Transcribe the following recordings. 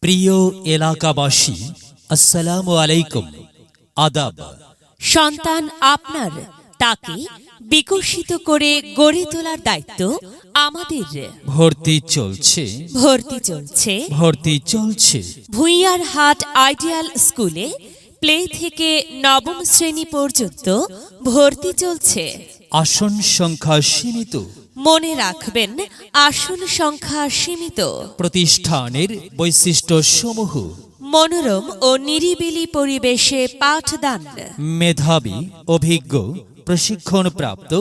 প্রিয় এলাকাবাসী, আসসালামু আলাইকুম, আদাব। সন্তান আপনার, তাকে বিকশিত করে গড়ে তোলার দায়িত্ব আমাদের। ভর্তি চলছে, ভর্তি চলছে ভুঁইয়ার হাট আইডিয়াল স্কুলে প্লে থেকে নবম শ্রেণী পর্যন্ত ভর্তি চলছে। আসন সংখ্যা সীমিত। মনে রাখবেন, আসন সংখ্যা সীমিত। প্রতিষ্ঠানের বৈশিষ্ট্য সমূহ: মনোরম ও নিরিবিলি পরিবেশে পাঠদান, মেধাবী, অভিজ্ঞ, প্রশিক্ষণপ্রাপ্ত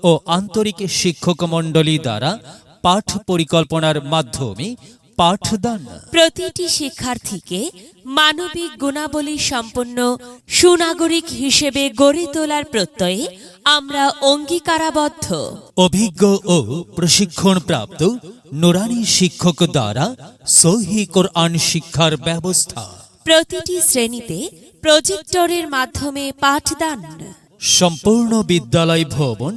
ও আন্তরিক শিক্ষক মণ্ডলী দ্বারা পাঠ পরিকল্পনার মাধ্যমে পাঠদান। প্রতিটি শিক্ষার্থীকে মানবিক গুণাবলী সম্পন্ন সুনাগরিক হিসেবে গড়ে তোলার প্রত্যয়ে আমরা অঙ্গীকারাবদ্ধ। অভিজ্ঞ ও প্রশিক্ষণপ্রাপ্ত নুরানি শিক্ষক দ্বারা সহিহ কোরআন শিক্ষার ব্যবস্থা। প্রতিটি শ্রেণীতে প্রজেক্টরের মাধ্যমে পাঠদান। সম্পূর্ণ বিদ্যালয় ভবন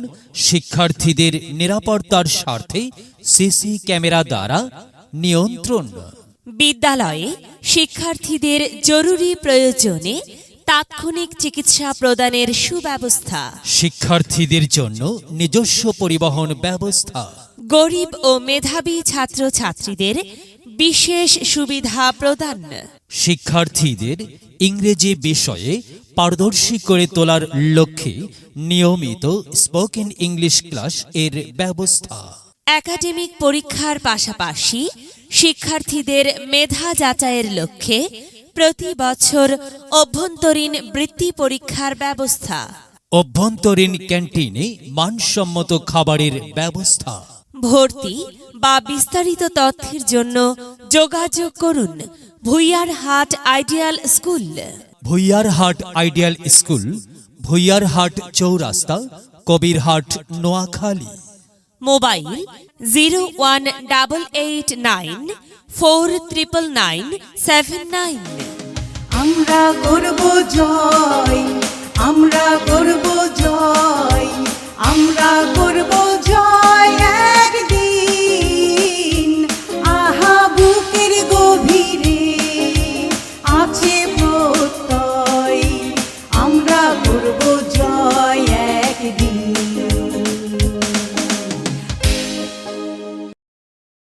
শিক্ষার্থীদের নিরাপত্তার স্বার্থে সিসি ক্যামেরা দ্বারা নিয়ন্ত্রণ। বিদ্যালয়ে শিক্ষার্থীদের জরুরি প্রয়োজনে তাৎক্ষণিক চিকিৎসা প্রদানের সুব্যবস্থা। শিক্ষার্থীদের জন্য নিজস্ব পরিবহন ব্যবস্থা। গরিব ও মেধাবী ছাত্রছাত্রীদের বিশেষ সুবিধা প্রদান। শিক্ষার্থীদের ইংরেজি বিষয়ে পারদর্শী করে তোলার লক্ষ্যে নিয়মিত স্পোকেন ইংলিশ ক্লাস এর ব্যবস্থা। একাডেমিক পরীক্ষার পাশাপাশি শিক্ষার্থীদের মেধা যাচাইয়ের লক্ষ্যে প্রতি বছর অভ্যন্তরীণ বৃত্তি পরীক্ষার ব্যবস্থা। অভ্যন্তরীণ ক্যান্টিনে মানসম্মত খাবারের ব্যবস্থা। ভর্তি বা বিস্তারিত তথ্যের জন্য যোগাযোগ করুন ভুঁইয়ার হাট আইডিয়াল স্কুল। ভুঁইয়ার হাট আইডিয়াল স্কুল, ভুঁইয়ার হাট চৌরাস্তা, কবিরহাট, নোয়াখালী। মোবাইল 01889499979। আমরা করব জয়, আমরা করব জয়, আমরা করব